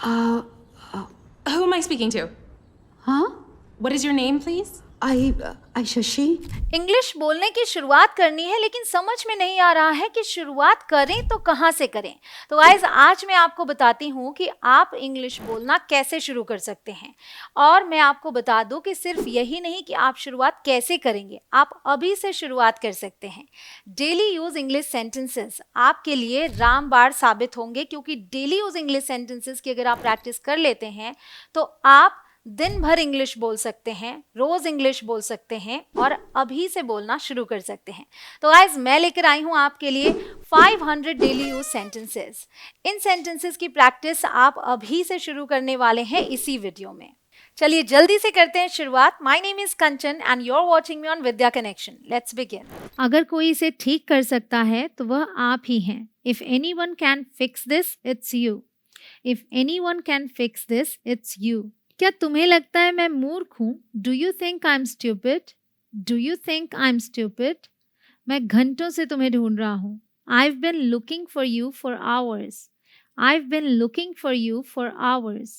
Uh, uh, Who am I speaking to? huh? What is your name, please? I Shashi. English बोलने की शुरुआत करनी है, लेकिन समझ में नहीं आ रहा है कि शुरुआत करें तो कहाँ से करें। तो गाइस, आज मैं आपको बताती हूँ कि आप इंग्लिश बोलना कैसे शुरू कर सकते हैं। और मैं आपको बता दूँ कि सिर्फ यही नहीं कि आप शुरुआत कैसे करेंगे, आप अभी से शुरुआत कर सकते हैं। डेली यूज इंग्लिश सेंटेंसेस आपके लिए रामबाण साबित होंगे, क्योंकि डेली यूज इंग्लिश सेंटेंसेस की अगर आप प्रैक्टिस कर लेते हैं तो आप दिन भर इंग्लिश बोल सकते हैं, रोज इंग्लिश बोल सकते हैं और अभी से बोलना शुरू कर सकते हैं। तो गाइस, मैं लेकर आई हूं आपके लिए 500 डेली यूज सेंटेंसेस। इन सेंटेंसेस की प्रैक्टिस आप अभी से शुरू करने वाले हैं इसी वीडियो में। चलिए जल्दी से करते हैं शुरुआत। My name is Kanchan and you are watching me on Vidya connection. Let's begin. अगर कोई इसे ठीक कर सकता है तो वह आप ही हैं। If anyone can fix this, it's you. If anyone can fix this, it's you. क्या तुम्हें लगता है मैं मूर्ख हूं? Do you think I am stupid? Do you think I am stupid? मैं घंटों से तुम्हें ढूंढ रहा हूं। I've been looking for you for hours. I've been looking for you for hours.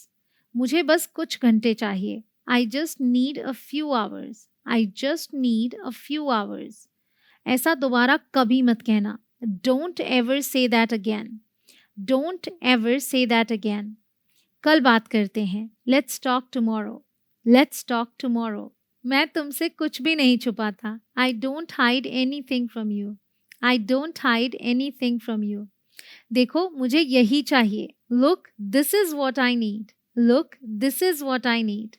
मुझे बस कुछ घंटे चाहिए। I just need a few hours. I just need a few hours. ऐसा दोबारा कभी मत कहना। Don't ever say that again. Don't ever say that again. कल बात करते हैं। Let's talk tomorrow. Let's talk tomorrow. मैं तुमसे कुछ भी नहीं छुपाता। I don't hide anything from you. I don't hide anything from you. देखो, मुझे यही चाहिए। Look, this is what I need. Look, this is what I need.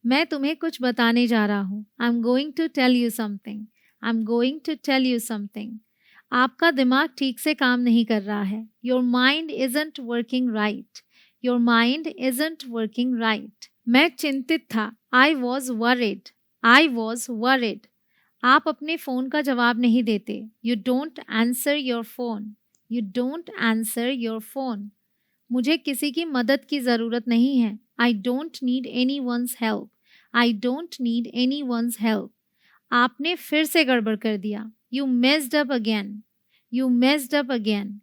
मैं तुम्हें कुछ बताने जा रहा हूँ। I am going to tell you something. I am going to tell you something. आपका दिमाग ठीक से काम नहीं कर रहा है। Your mind isn't working right. Your mind isn't working right. मैं चिंतित था। I was worried. I was worried. आप अपने फ़ोन का जवाब नहीं देते। You don't answer your phone. You don't answer your phone. मुझे किसी की मदद की ज़रूरत नहीं है। I don't need anyone's help. I don't need anyone's help. आपने फिर से गड़बड़ कर दिया। You messed up again. You messed up again.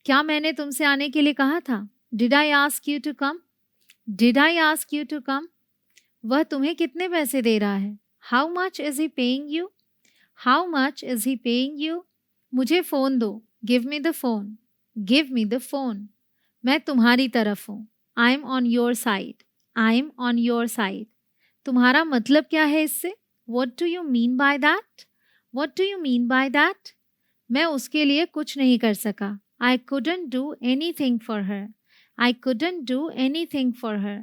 क्या मैंने तुमसे आने के लिए कहा था? Did I ask you to come? Did I ask you to come? वह तुम्हें कितने पैसे दे रहा है? How much is he paying you? How much is he paying you? मुझे फ़ोन दो। Give me the phone. Give me the phone. मैं तुम्हारी तरफ हूँ। I'm on your side. I'm on your side. तुम्हारा मतलब क्या है इससे? What do you mean by that? What do you mean by that? मैं उसके लिए कुछ नहीं कर सका। I couldn't do anything for her. I couldn't do anything for her.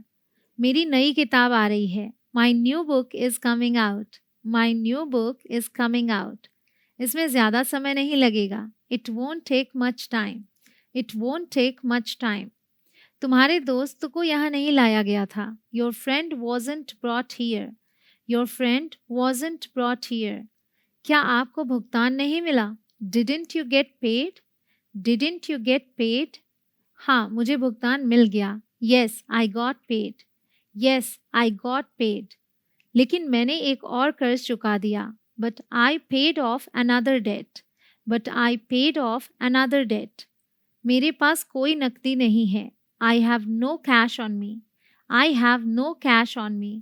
मेरी नई किताब आ रही है। My new book is coming out. My new book is coming out. इसमें ज़्यादा समय नहीं लगेगा। It won't take much time. It won't take much time. तुम्हारे दोस्त को यहाँ नहीं लाया गया था। Your friend wasn't brought here. Your friend wasn't brought here. क्या आपको भुगतान नहीं मिला? Didn't you get paid? Didn't you get paid? हाँ, मुझे भुगतान मिल गया। Yes, I got paid. Yes, I got paid. लेकिन मैंने एक और कर्ज चुका दिया। But I paid off another debt. But I paid off another debt. मेरे पास कोई नकदी नहीं है। I have no cash on me. I have no cash on me.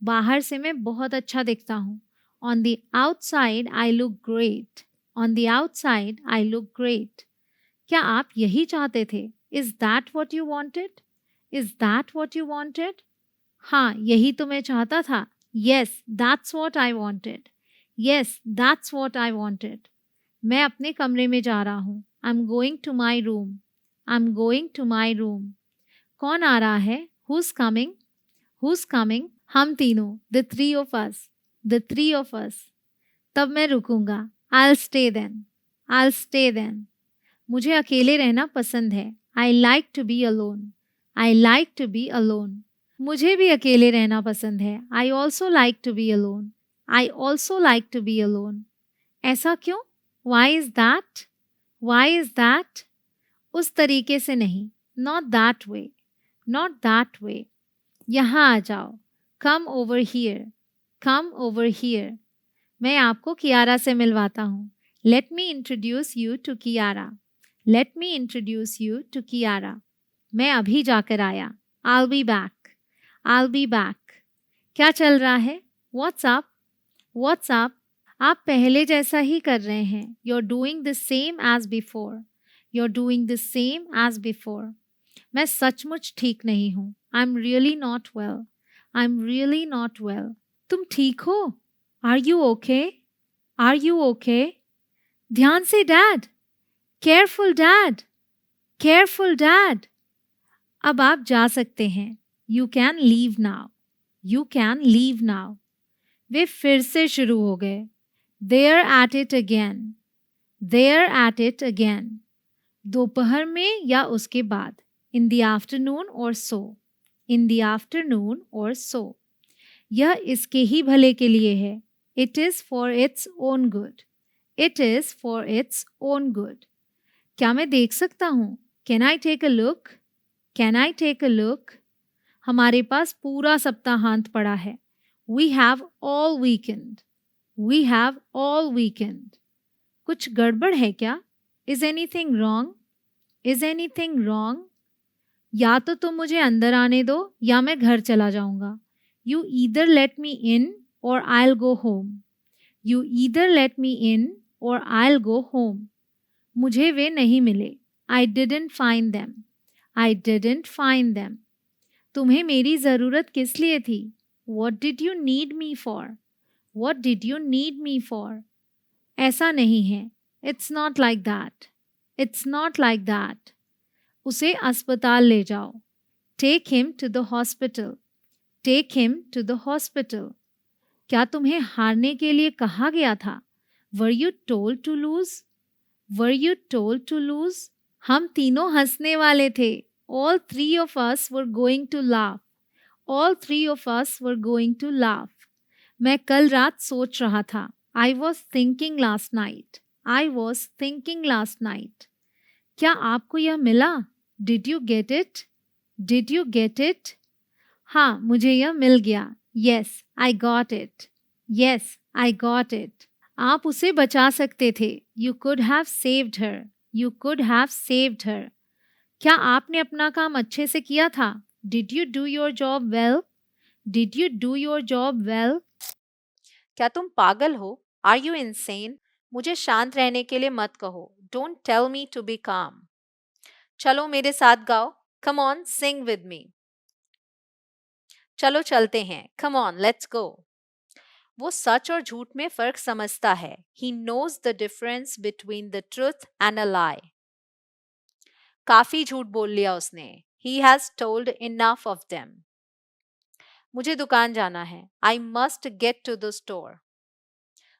बाहर से मैं बहुत अच्छा दिखता हूँ। On the outside, I look great. On the outside, I look great. क्या आप यही चाहते थे? Is that what you wanted? Is that what you wanted? हाँ, यही तो मैं चाहता था। Yes, that's what I wanted. Yes, that's what I wanted. मैं अपने कमरे में जा रहा हूँ। I'm going to my room. I'm going to my room. कौन आ रहा है? Who's coming? Who's coming? हम तीनों। The three of us. The three of us. तब मैं रुकूंगा। I'll stay then. I'll stay then. मुझे अकेले रहना पसंद है। I like to be alone. I like to be alone. मुझे भी अकेले रहना पसंद है। I also like to be alone. I also like to be alone. ऐसा क्यों? Why is that? Why is that? उस तरीके से नहीं। Not that way. Not that way. यहाँ आ जाओ। Come over here. Come over here. मैं आपको कियारा से मिलवाता हूँ। Let me introduce you to Kiara. Let me introduce you to Kiara. मैं अभी जाकर आया. I'll be back. I'll be back. क्या चल रहा है? What's up? What's up? आप पहले जैसा ही कर रहे हैं. You're doing the same as before. You're doing the same as before. मैं सचमुच ठीक नहीं हूँ. I'm really not well. I'm really not well. तुम ठीक हो? Are you okay? Are you okay? ध्यान से Dad. Careful Dad. Careful Dad. अब आप जा सकते हैं. You can leave now. You can leave now. वे फिर से शुरू हो गए. They're at it again. They're at it again. दोपहर में या उसके बाद. In the afternoon or so. In the afternoon or so. यह इसके ही भले के लिए है. It is for its own good. It is for its own good. क्या मैं देख सकता हूँ? Can I take a look? Can I take a look? हमारे पास पूरा सप्ताहांत पड़ा है. We have all weekend. We have all weekend. कुछ गड़बड़ है क्या? Is anything wrong? Is anything wrong? या तो तुम मुझे अंदर आने दो या मैं घर चला जाऊंगा. You either let me in or I'll go home. You either let me in or I'll go home. मुझे वे नहीं मिले. I didn't find them. I didn't find them. तुम्हें मेरी ज़रूरत किस लिए थी? What did you need me for? What did you need me for? ऐसा नहीं है. It's not like that. It's not like that. उसे अस्पताल ले जाओ. Take him to the hospital. Take him to the hospital. क्या तुम्हें हारने के लिए कहा गया था? Were you told to lose? Were you told to lose? हम तीनों हंसने वाले थे. All three of us were going to laugh. All three of us were going to laugh. मैं कल रात सोच रहा था. I was thinking last night. I was thinking last night. क्या आपको यह मिला? Did you get it? Did you get it? हाँ, मुझे यह मिल गया. Yes, I got it. Yes, I got it. आप उसे बचा सकते थे. You could have saved her. You could have saved her. क्या आपने अपना काम अच्छे से किया था? Did you do your job well? Did you do your job well? क्या तुम पागल हो? Are you insane? मुझे शांत रहने के लिए मत कहो. Don't tell me to be calm. चलो मेरे साथ गाओ. Come on, sing with me. चलो चलते हैं. Come on, let's go. वो सच और झूठ में फर्क समझता है. He knows the difference between the truth and a lie. काफी झूठ बोल लिया उसने. He has told enough of them. मुझे दुकान जाना है. I must get to the store.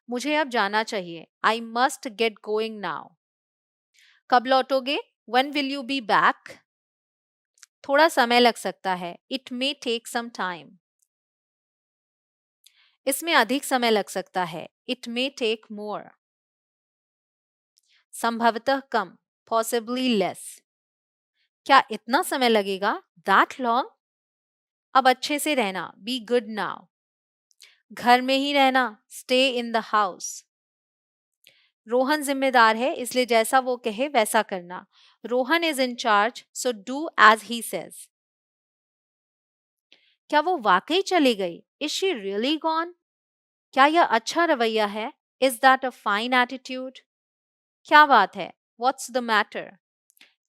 मुझे अब जाना चाहिए. I must get going now. कब लौटोगे? When will you be back? थोड़ा समय लग सकता है. It may take some time. इसमें अधिक समय लग सकता है. It may take more. संभवतः कम. Possibly less. क्या इतना समय लगेगा? That long? अब अच्छे से रहना. Be good now. घर में ही रहना. Stay in the house. Rohan जिम्मेदार है इसलिए जैसा वो कहे वैसा करना. Rohan is in charge, so do as he says. क्या वो वाकई चली गई? Is she really gone? क्या यह अच्छा रवैया है? Is that a fine attitude? क्या बात है? What's the matter?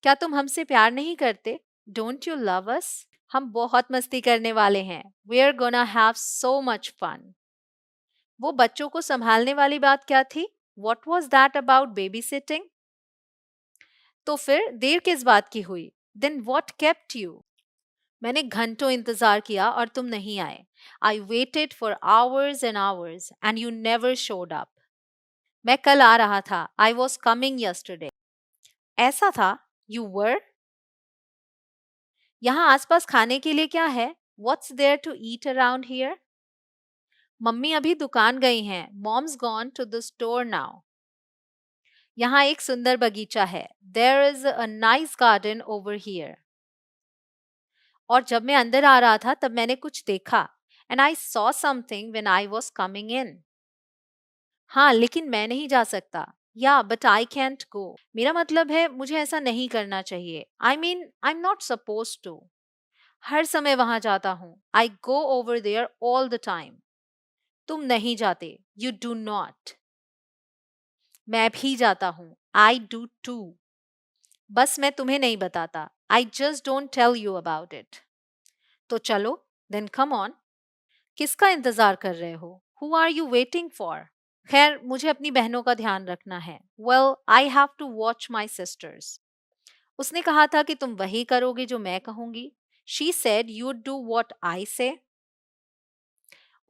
क्या तुम हमसे प्यार नहीं करते? Don't you love us? हम बहुत मस्ती करने वाले हैं. We're gonna have so much fun. वो बच्चों को संभालने वाली बात क्या थी? What was that about babysitting? तो फिर देर किस बात की हुई? Then what kept you? मैंने घंटों इंतजार किया और तुम नहीं आए. I waited for hours and hours and you never showed up. मैं कल आ रहा था. I was coming yesterday. ऐसा था? You were? यहाँ आसपास खाने के लिए क्या है? What's there to eat around here? Mummy अभी दुकान गई हैं. Mom's gone to the store now. यहाँ एक सुंदर बगीचा है. There is a nice garden over here. और जब मैं अंदर आ रहा था तब मैंने कुछ देखा. And I saw something when I was coming in. हाँ, लेकिन मैं नहीं जा सकता. या बट आई कैंट गो, मेरा मतलब है मुझे ऐसा नहीं करना चाहिए। I mean I am not suppose to, हर समय वहां जाता हूँ। I go over there all the time. तुम नहीं जाते, यू डू नॉट। मैं भी जाता हूँ, आई डू टू। बस मैं तुम्हें नहीं बताता, I just don't tell you about it. तो चलो, देन कम ऑन। किसका इंतजार कर रहे हो? Who are you waiting for? खैर, मुझे अपनी बहनों का ध्यान रखना है। Well, I have to watch my sisters. उसने कहा था कि तुम वही करोगे जो मैं कहूंगी। She said you do what I से।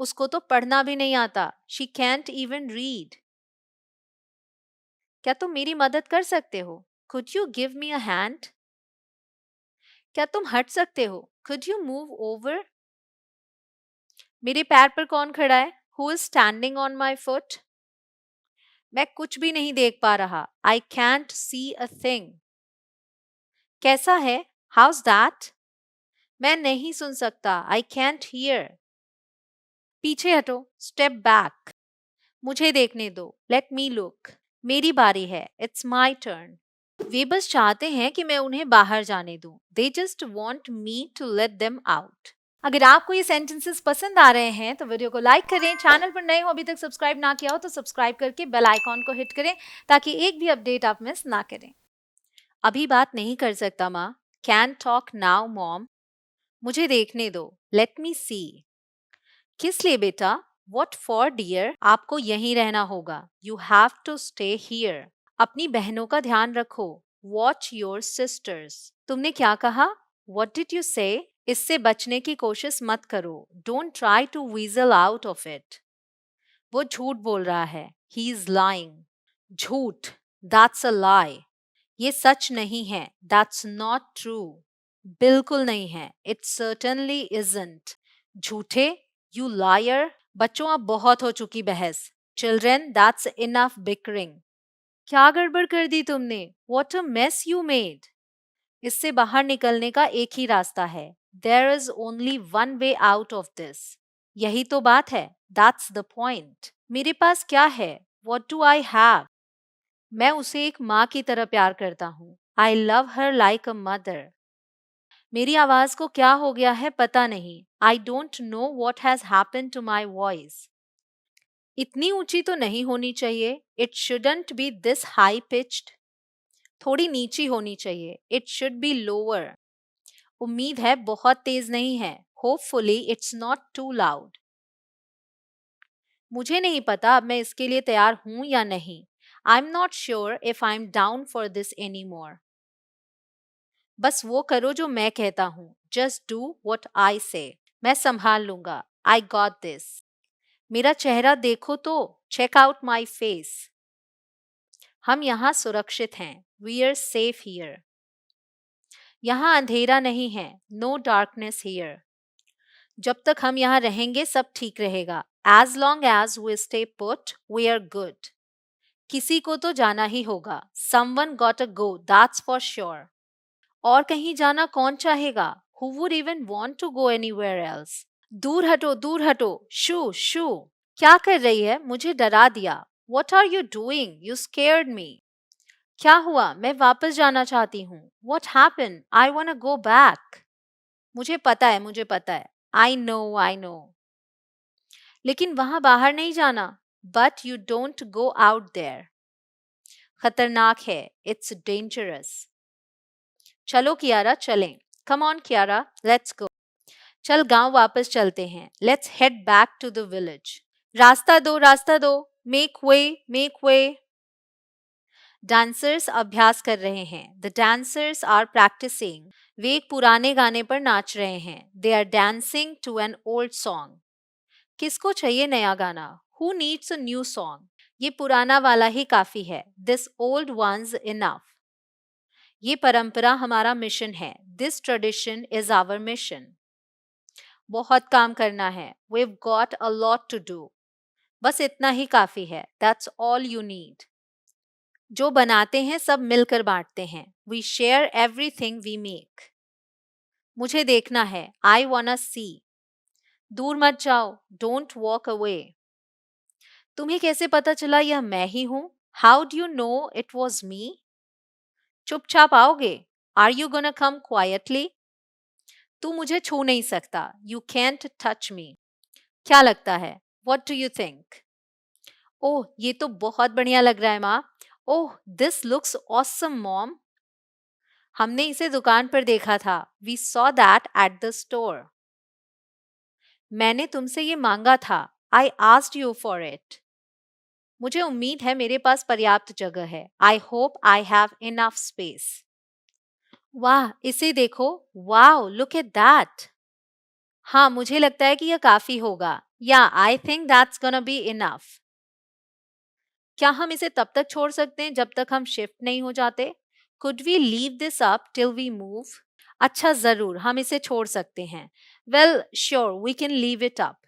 उसको तो पढ़ना भी नहीं आता। She can't even read. क्या तुम मेरी मदद कर सकते हो? Could you give me a hand? क्या तुम हट सकते हो? Could you move over? मेरे पैर पर कौन खड़ा है? Who is standing on my foot? मैं कुछ भी नहीं देख पा रहा। I can't C a thing. कैसा है? House that? मैं नहीं सुन सकता। I can't here. पीछे हटो, स्टेप बैक। मुझे देखने दो, लेट मी लुक। मेरी बारी है, इट्स माई टर्न। वे बस चाहते हैं कि मैं उन्हें बाहर जाने दूं। They just want me to let them out. अगर आपको ये सेंटेंसेस पसंद आ रहे हैं तो वीडियो को लाइक करें। चैनल पर नए हो, अभी तक सब्सक्राइब ना किया हो तो सब्सक्राइब करके बेल आइकॉन को हिट करें ताकि एक भी अपडेट आप मिस ना करें। अभी बात नहीं कर सकता माँ। Can talk now mom. मुझे देखने दो, लेट मी सी। किस लिए बेटा? What for dear? आपको यहीं रहना होगा। You have to stay here. अपनी बहनों का ध्यान रखो। Watch your sisters. तुमने क्या कहा? वॉट डिड यू से? इससे बचने की कोशिश मत करो। Don't try to weasel out of it. वो झूठ बोल रहा है। He is lying. झूठ, दैट्स अ लाई। ये सच नहीं है, दैट्स नॉट ट्रू। बिल्कुल नहीं है, इट सर्टनली इजंट। झूठे, यू लायर। बच्चों, अब बहुत हो चुकी बहस। Children, that's enough bickering. क्या गड़बड़ कर दी तुमने? What a mess you made. इससे बाहर निकलने का एक ही रास्ता है। There is only one way out of this. यही तो बात है, दैट्स द पॉइंट। मेरे पास क्या है? What do I have? मैं उसे एक माँ की तरह प्यार करता हूँ। I love her like a mother. मेरी आवाज को क्या हो गया है पता नहीं। I don't know what has happen to my voice. इतनी ऊंची तो नहीं होनी चाहिए। It shouldn't be this high pitched. थोड़ी नीची होनी चाहिए। It should be lower. उम्मीद है बहुत तेज नहीं है। Hopefully it's not to loud. मुझे नहीं पता अब मैं इसके लिए तैयार हूं या नहीं। आई am not sure if I am down for this any more. बस वो करो जो मैं कहता हूँ। जस्ट डू वॉट आई से। मैं संभाल लूंगा। I got this. मेरा चेहरा देखो तो। Check out my face. हम यहाँ सुरक्षित हैं। We are safe here. यहाँ अंधेरा नहीं है। No darkness here. जब तक हम यहाँ रहेंगे सब ठीक रहेगा। As long as we stay put we are good. किसी को तो जाना ही होगा। Someone got a go, that's for sure. और कहीं जाना कौन चाहेगा? Who would even want to go anywhere else? दूर हटो, दूर हटो। शू शू। क्या कर रही है? मुझे डरा दिया। What are you doing? You scared me. क्या हुआ? मैं वापस जाना चाहती हूँ। What happened? I wanna go back. मुझे पता है, मुझे पता है। I know, I know. लेकिन वहां बाहर नहीं जाना। But you don't go out there. खतरनाक है। It's dangerous. चलो कियारा, चलें। Come on Kiara, let's go. चल गांव वापस चलते हैं। Let's head back to the village. रास्ता दो, रास्ता दो। Make way, make way. Dancers अभ्यास कर रहे हैं। The dancers are practising. वे एक पुराने गाने पर नाच रहे हैं। They are dancing to an old song. किसको चाहिए नया गाना? Who needs a new song? ये पुराना वाला ही काफी है। This old one's enough. ये परंपरा हमारा मिशन है। This tradition is our mission. बहुत काम करना है। We've got a lot to do. बस इतना ही काफी है। That's all you need. जो बनाते हैं सब मिलकर बांटते हैं। We share everything we make. मुझे देखना है। I wanna see. दूर मत जाओ। Don't walk away. तुम्हें कैसे पता चला यह मैं ही हूं? How do you know it was me? चुपचाप आओगे? Are you gonna come quietly? तू मुझे छू नहीं सकता, यू कैंट टच मी। क्या लगता है? What do you think? Oh, ये तो बहुत बढ़िया लग रहा है माँ। Oh, this looks awesome mom. हमने इसे दुकान पर देखा था, we saw that at the store. मैंने तुमसे ये मांगा था, I asked you for it. मुझे उम्मीद है मेरे पास पर्याप्त जगह है, I hope I have enough space. वाह, इसे देखो, वाओ, लुक एट दैट। हाँ, मुझे लगता है कि यह काफी होगा, या I think that's gonna be enough. क्या हम इसे तब तक छोड़ सकते हैं जब तक हम शिफ्ट नहीं हो जाते? Could we leave this up till we move? अच्छा, जरूर, हम इसे छोड़ सकते हैं। Well, sure, we can leave it up.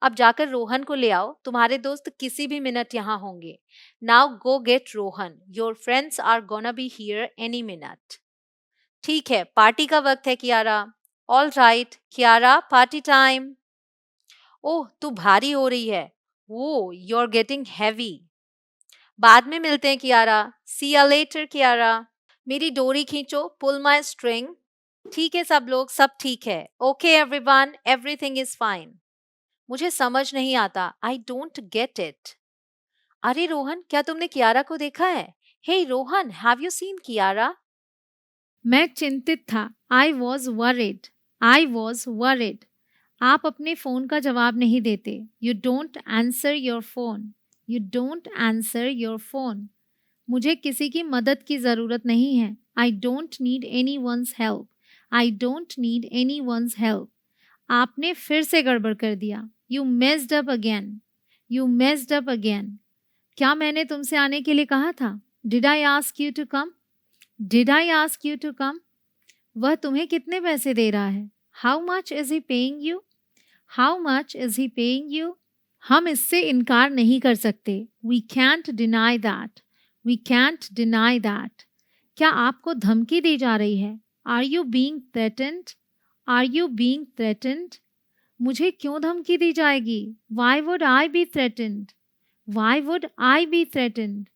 अब जाकर रोहन को ले आओ, तुम्हारे दोस्त किसी भी मिनट यहाँ होंगे। Now go get Rohan, your friends are gonna be here any minute. ठीक है, पार्टी का वक्त है Kiara. All right Kiara, party time. Oh, तू भारी हो रही है। वो, यू आर गेटिंग हैवी। बाद में मिलते हैं कियारा। सी यू लेटर कियारा। मेरी डोरी खींचो, पुल माई स्ट्रिंग। ठीक है सब लोग, सब ठीक है। Okay everyone, everything is fine. मुझे समझ नहीं आता, आई डोंट गेट इट। अरे रोहन, क्या तुमने कियारा को देखा है? Hey Rohan, have you seen Kiara? मैं चिंतित था। I was worried. I was worried. आप अपने फोन का जवाब नहीं देते। You don't answer your phone. You don't answer your phone. मुझे किसी की मदद की ज़रूरत नहीं है। I don't need anyone's help. I don't need anyone's help. आपने फिर से गड़बड़ कर दिया। You messed up again. You messed up again. क्या मैंने तुमसे आने के लिए कहा था? Did I ask you to come? Did I ask you to come? वह तुम्हें कितने पैसे दे रहा है? How much is he paying you? How much is he paying you? हम इससे इनकार नहीं कर सकते। We can't deny that. We can't deny that. क्या आपको धमकी दी जा रही है? Are you being threatened? Are you being threatened? मुझे क्यों धमकी दी जाएगी? Why would I be threatened? Why would I be threatened?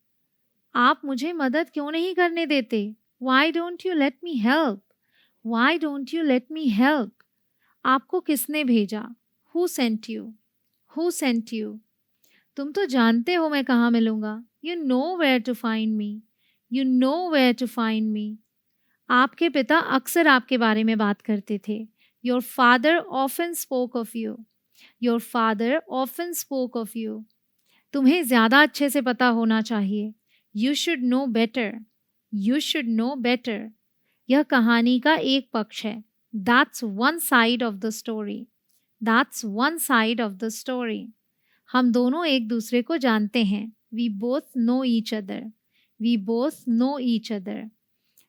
आप मुझे मदद क्यों नहीं करने देते? Why don't you let me help? Why don't you let me help? आपको किसने भेजा? Who sent you? Who sent you? तुम तो जानते हो मैं कहाँ मिलूंगा। You know where to find me. You know where to find me. आपके पिता अक्सर आपके बारे में बात करते थे। Your father often spoke of you. Your father often spoke of you. तुम्हें ज़्यादा अच्छे से पता होना चाहिए। You should know better. You should know better. यह कहानी का एक पक्ष है। That's one side of the story. That's one side of the story. हम दोनों एक दूसरे को जानते हैं। We both know each other. We both know each other.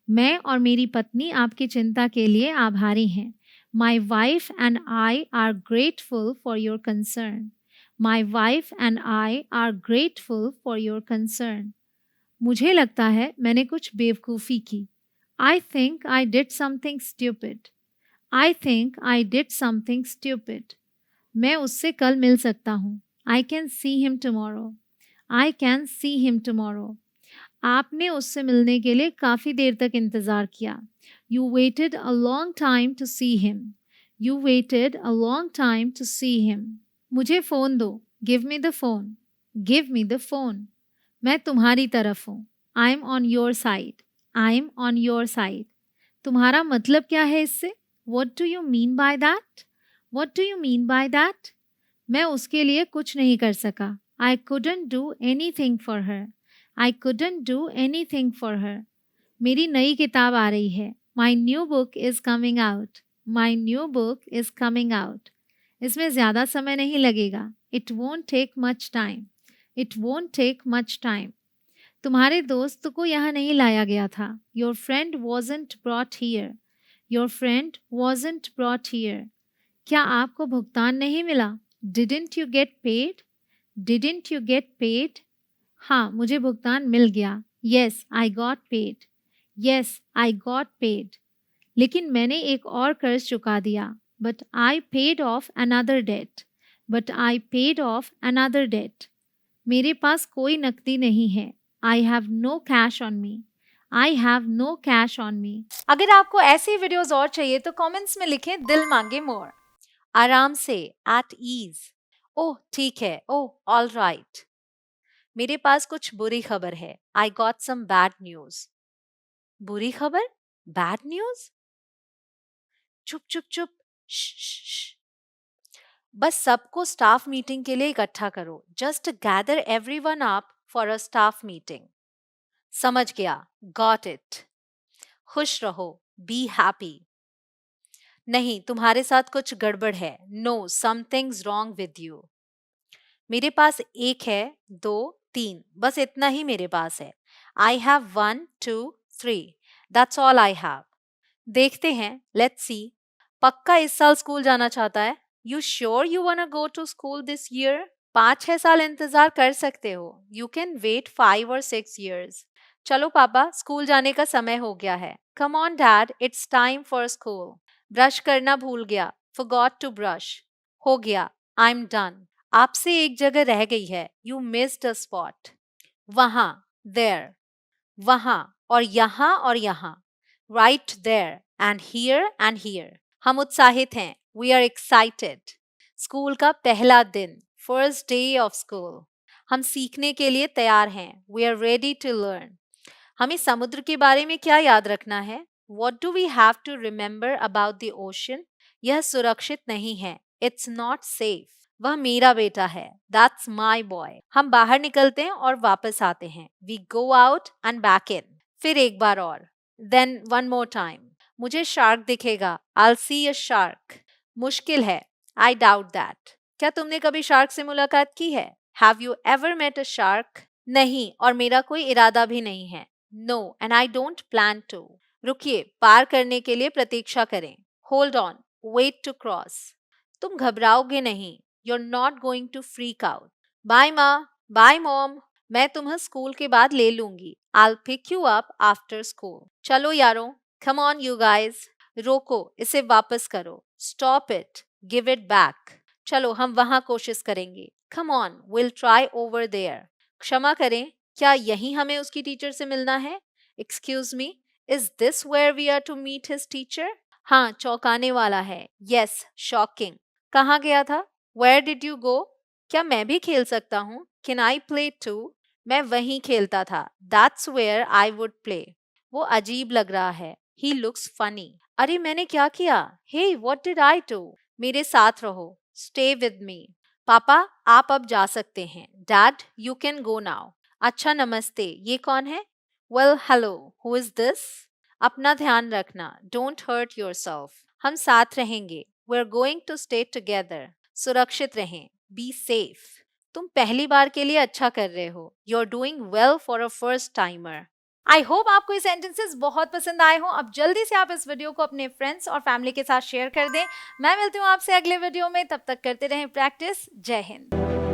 मैं और मेरी पत्नी आपकी चिंता के लिए आभारी हैं। My wife and I R grateful for your concern. My wife and I R grateful for your concern. मुझे लगता है मैंने कुछ बेवकूफ़ी की। I think I did something stupid. I think I did something stupid. मैं उससे कल मिल सकता हूँ। I can see him tomorrow. I can see him tomorrow. आपने उससे मिलने के लिए काफ़ी देर तक इंतज़ार किया। You waited a long time to see him. You waited a long time to see him. मुझे फ़ोन दो। Give me the phone. Give me the phone. मैं तुम्हारी तरफ हूँ। I am on your side. I am on your side. तुम्हारा मतलब क्या है इससे? What do you mean by that? What do you mean by that? मैं उसके लिए कुछ नहीं कर सका। आई couldn't do anything for her. I couldn't do anything for her. मेरी नई किताब आ रही है। My new book is coming out. My new book is coming out. इसमें ज़्यादा समय नहीं लगेगा। It won't take much time. It won't take much time. तुम्हारे दोस्त को यहाँ नहीं लाया गया था। Your friend wasn't brought here. Your friend wasn't brought here. क्या आपको भुगतान नहीं मिला? Didn't you get paid? Didn't you get paid? हाँ, मुझे भुगतान मिल गया। Yes I got paid. Yes I got paid. लेकिन मैंने एक और कर्ज चुका दिया। But I paid off another debt. But I paid off another debt. मेरे पास कोई नकदी नहीं है. I have no cash on me. I have no cash on me. अगर आपको ऐसी वीडियोस और चाहिए तो कमेंट्स में लिखें दिल मांगे मोर. आराम से, at ease. ओह ठीक है, ओह ऑल राइट. मेरे पास कुछ बुरी खबर है. I got some bad news. बुरी खबर? Bad news? चुप चुप चुप. श्श. बस सबको स्टाफ मीटिंग के लिए इकट्ठा करो. Just gather everyone up for a staff meeting. समझ गया. Got it. खुश रहो. Be happy. नहीं, तुम्हारे साथ कुछ गड़बड़ है. No, something's wrong with you. मेरे पास 1 है, 2, 3, बस इतना ही मेरे पास है. I have 1, 2, 3. That's all I have. देखते हैं. Let's see. पक्का इस साल स्कूल जाना चाहता है. You sure you wanna go to school this year? 5-6 साल इंतजार कर सकते हो. You can wait 5 or 6 years. चलो पापा, स्कूल जाने का समय हो गया है. Come on dad, it's time for school. Brush करना भूल गया. forgot to brush. हो गया. I'm done. आपसे एक जगह रह गई है. You missed a spot. वहां, there. वहां और यहाँ. Right there and here. हम उत्साहित हैं. We are excited. स्कूल का पहला दिन. First day of school. हम सीखने के लिए तैयार हैं. We are ready to learn. हमें समुद्र के बारे में क्या याद रखना है? What do we have to remember about the ocean? यह सुरक्षित नहीं है. It's not safe. वह मेरा बेटा है. That's my boy. हम बाहर निकलते हैं और वापस आते हैं. We go out and back in. फिर एक बार और. Then one more time. मुझे शार्क दिखेगा. I'll see a shark. मुश्किल है. I doubt that. क्या तुमने कभी शार्क से मुलाकात की है? Have you ever met a shark? नहीं, और मेरा कोई इरादा भी नहीं है. No, and I don't plan to. रुकिए, पार करने के लिए प्रतीक्षा करें. Hold on, wait to cross. तुम घबराओगे नहीं. You're not going to freak out. Bye माँ, bye mom. मैं तुम्हें स्कूल के बाद ले लूंगी. I'll pick you up after school. चलो यारों, come on you guys. रोको, इसे वापस करो. Stop it, give it back. चलो हम वहां कोशिश करेंगे. Come on, we'll try over there. क्षमा करें, क्या यही हमें उसकी टीचर से मिलना है? Excuse me, is this where we are to meet his teacher? हाँ, चौंकाने वाला है. Yes, shocking. कहाँ गया था? Where did you go? क्या मैं भी खेल सकता हूँ? Can I play too? मैं वहीं खेलता था. That's where I would play. वो अजीब लग रहा है. He looks funny. अरे मैंने क्या किया? Hey, what did I do? मेरे साथ रहो. Stay with me. पापा, आप अब जा सकते हैं. Dad, you can go now. अच्छा नमस्ते. ये कौन है? Well, hello. Who is this? अपना ध्यान रखना. Don't hurt yourself. हम साथ रहेंगे. We're going to stay together. सुरक्षित रहें. Be safe. तुम पहली बार के लिए अच्छा कर रहे हो. You're doing well for a first timer. I hope आपको ये सेंटेंसेस बहुत पसंद आए हों. अब जल्दी से आप इस वीडियो को अपने फ्रेंड्स और फैमिली के साथ शेयर कर दें. मैं मिलती हूँ आपसे अगले वीडियो में. तब तक करते रहें प्रैक्टिस. जय हिंद.